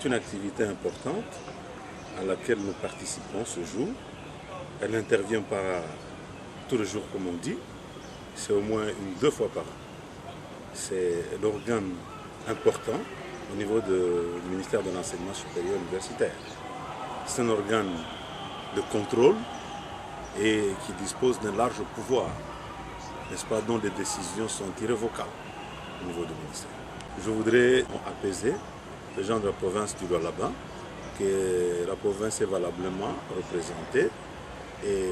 une activité importante à laquelle nous participons ce jour. Elle n'intervient pas tous les jours comme on dit, c'est au moins 2 fois par an. C'est l'organe important au niveau du ministère de l'Enseignement supérieur universitaire. C'est un organe de contrôle et qui dispose d'un large pouvoir, n'est-ce pas, dont les décisions sont irrévocables au niveau du ministère. Je voudrais apaiser les gens de la province du Lualaba, que la province est valablement représentée et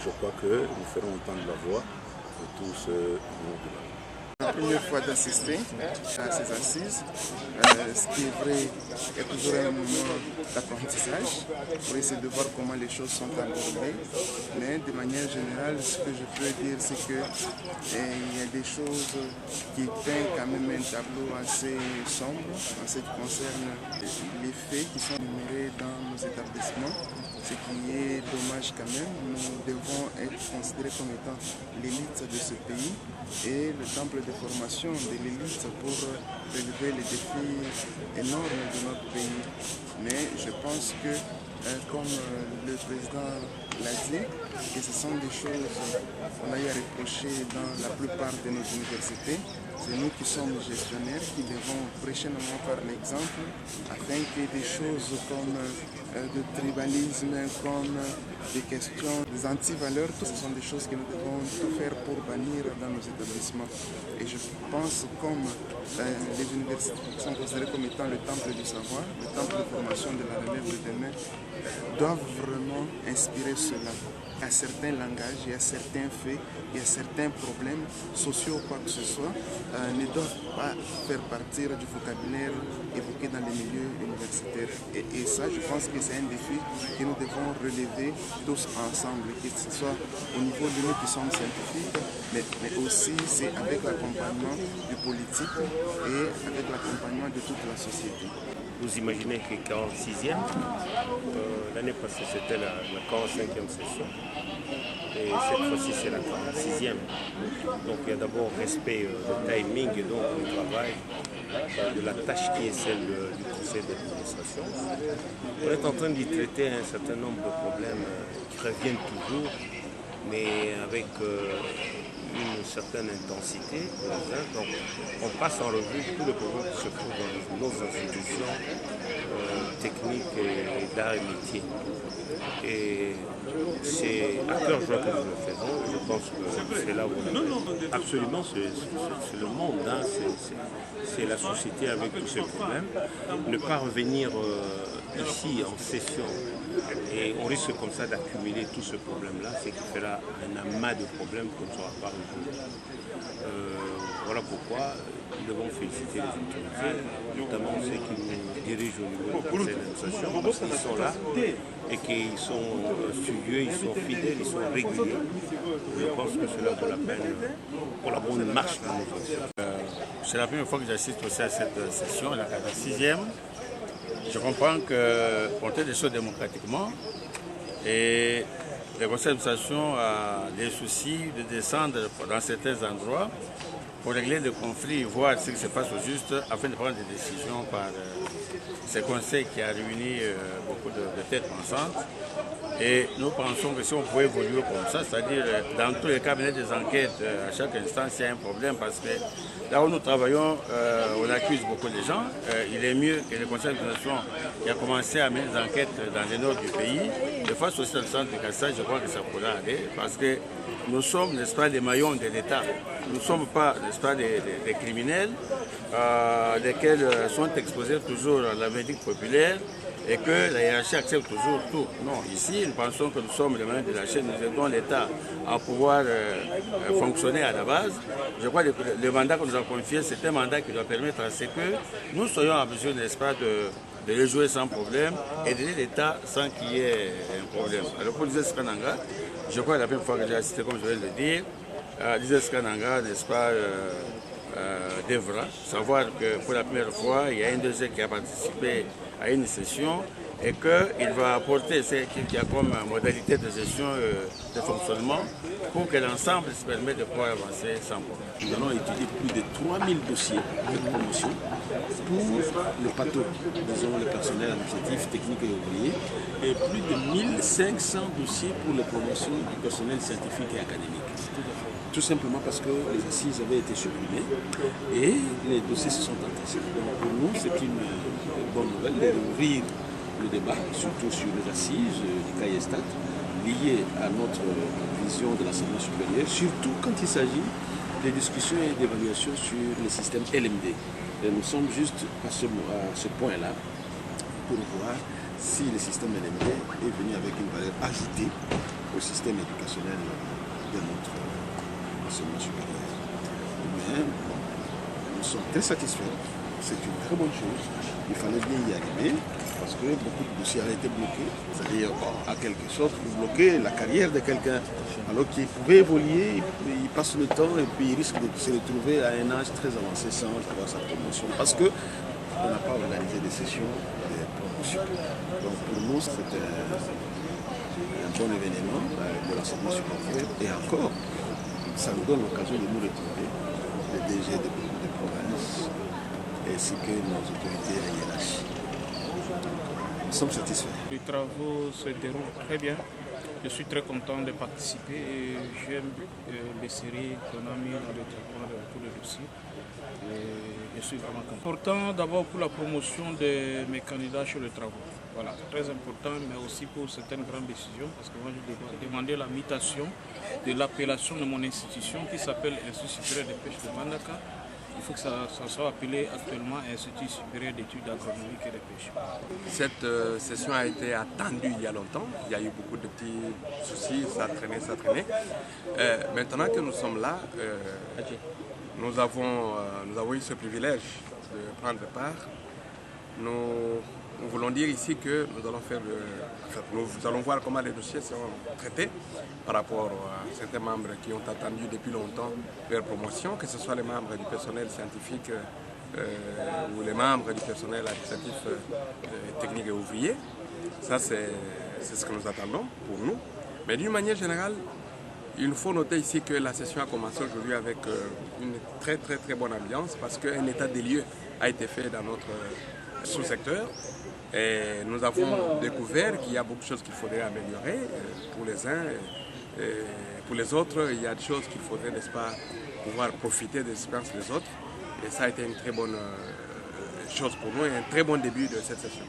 je crois que nous ferons entendre la voix de tous ceux du Lualaba. La première fois d'assister à ces assises, ce qui est vrai est toujours un moment d'apprentissage pour essayer de voir comment les choses sont abordées. Mais de manière générale, ce que je peux dire, c'est qu'il y a des choses qui peignent quand même un tableau assez sombre en ce qui concerne les faits qui sont énumérés dans nos établissements. Ce qui est dommage quand même, nous devons être considérés comme étant l'élite de ce pays et le temple de formation de l'élite pour relever les défis énormes de notre pays. Mais je pense que, comme le président l'a dit, que ce sont des choses qu'on a eu à reprocher dans la plupart de nos universités. C'est nous qui sommes gestionnaires qui devons prêcher par l'exemple afin que des choses comme de tribalisme, comme des questions, des antivaleurs, ce sont des choses que nous devons tout faire pour bannir dans nos établissements. Et je pense comme les universités sont considérées comme étant le temple du savoir, le temple de formation de la relève de demain, doivent vraiment inspirer cela. Il y a certains langages, il y a certains faits, il y a certains problèmes sociaux ou quoi que ce soit, ne doivent pas faire partir du vocabulaire évoqué dans les milieux universitaires. Et ça, je pense que c'est un défi que nous devons relever tous ensemble, que ce soit au niveau de nous qui sommes scientifiques, mais aussi c'est avec l'accompagnement du politique et avec l'accompagnement de toute la société. Vous imaginez que 46e, l'année passée c'était la 45e session, et cette fois-ci c'est la 46e. Donc il y a d'abord respect du timing et donc du travail, de la tâche qui est celle du conseil d'administration. On est en train d'y traiter un certain nombre de problèmes qui reviennent toujours, mais avec une certaine intensité. Donc on passe en revue tous les problèmes qui se trouvent dans nos institutions techniques et d'art et métier. Et c'est à cœur joie que nous le faisons. Je pense que c'est là où on est. Absolument, c'est le monde, hein. C'est la société avec tous ces problèmes. Ne pas revenir ici en session et on risque comme ça d'accumuler tout ce problème-là, c'est qu'il fera un amas de problèmes qu'on ne saura pas résoudre. Voilà pourquoi nous devons féliciter les autorités, notamment ceux qui nous dirigent au niveau de l'administration, parce qu'ils sont là et qu'ils sont studieux, ils sont fidèles, ils sont réguliers. Je pense que cela vaut la peine pour la bonne marche de nos fonctions. C'est la première fois que j'assiste aussi à cette session, la 6e. Je comprends qu'on fait des choses démocratiquement et le conseil d'administration a des soucis de descendre dans certains endroits pour régler des conflits, voir ce qui se passe au juste afin de prendre des décisions par ce conseil qui a réuni beaucoup de têtes pensantes. Et nous pensons que si on pouvait évoluer comme ça, c'est-à-dire dans tous les cas mener des enquêtes à chaque instant s'il y a un problème, parce que là où nous travaillons, on accuse beaucoup de gens. Il est mieux que le conseil d'administration qui a commencé à mener des enquêtes dans le nord du pays, de face aussi dans le centre de Kassai, je crois que ça pourra aller, parce que nous sommes, n'est-ce pas, des maillons de l'État. Nous ne sommes pas, n'est-ce pas, des criminels, lesquels sont exposés toujours à la verdict populaire, et que la hiérarchie accepte toujours tout. Non, ici, nous pensons que nous sommes les mains de la chaîne, nous aidons l'État à pouvoir fonctionner à la base. Je crois que le mandat que nous avons confié, c'est un mandat qui doit permettre à ce que nous soyons en mesure, n'est-ce pas, de les jouer sans problème et d'aider l'État sans qu'il y ait un problème. Alors pour Lizès Kananga, je crois que la première fois que j'ai assisté, comme je viens de le dire, Lizès Kananga, n'est-ce pas, devra savoir que pour la première fois, il y a un deuxième qui a participé à une session et qu'il va apporter ce qu'il y a comme modalité de gestion de fonctionnement pour que l'ensemble se permette de pouvoir avancer sans problème. Nous allons étudier plus de 3000 dossiers de promotion pour le PATO, disons le personnel administratif, technique et ouvrier, et plus de 1500 dossiers pour les promotions du personnel scientifique et académique. Tout simplement parce que les assises avaient été supprimées et les dossiers se sont entassés. Donc pour nous, c'est une bonne nouvelle d'ouvrir le débat, surtout sur les assises du CAIESTAT, liées à notre vision de l'enseignement supérieur, surtout quand il s'agit des discussions et d'évaluation sur le système LMD. Et nous sommes juste à ce point-là pour voir si le système LMD est venu avec une valeur ajoutée au système éducationnel de notre enseignement supérieur. Mais nous sommes très satisfaits, c'est une très bonne chose. Il fallait bien y arriver parce que beaucoup de dossiers ont été bloqués. C'est-à-dire, à quelque chose, vous bloquez la carrière de quelqu'un alors qu'il pouvait évoluer, il passe le temps et puis il risque de se retrouver à un âge très avancé sans avoir sa promotion parce qu'on n'a pas organisé des sessions de promotion. Donc pour nous, c'est un bon événement de l'enseignement supérieur et encore, ça nous donne l'occasion de nous retrouver, les DG de beaucoup de provinces, ainsi que nos autorités et hiérarchies. Nous sommes satisfaits. Les travaux se déroulent très bien. Je suis très content de participer et j'aime les séries qu'on a mis dans le traitement de tous les dossiers. Et je suis vraiment content. Important d'abord pour la promotion de mes candidats sur les travaux. Voilà, c'est très important, mais aussi pour certaines grandes décisions, parce que moi j'ai demandé la mutation de l'appellation de mon institution qui s'appelle Institut supérieur de pêche de Bandaka. Il faut que ça soit appelé actuellement Institut supérieur d'études agronomiques et de pêche. Cette session a été attendue il y a longtemps. Il y a eu beaucoup de petits soucis, ça traînait. Maintenant que nous sommes là, nous avons eu ce privilège de prendre part. Nous voulons dire ici que nous allons voir comment les dossiers seront traités par rapport à certains membres qui ont attendu depuis longtemps leur promotion, que ce soit les membres du personnel scientifique ou les membres du personnel administratif technique et ouvrier. Ça, c'est ce que nous attendons pour nous. Mais d'une manière générale, il faut noter ici que la session a commencé aujourd'hui avec une très bonne ambiance parce qu'un état des lieux a été fait dans notre sous-secteur. Et nous avons découvert qu'il y a beaucoup de choses qu'il faudrait améliorer pour les uns et pour les autres. Il y a des choses qu'il faudrait, n'est-ce pas, pouvoir profiter des expériences des autres. Et ça a été une très bonne chose pour nous et un très bon début de cette session.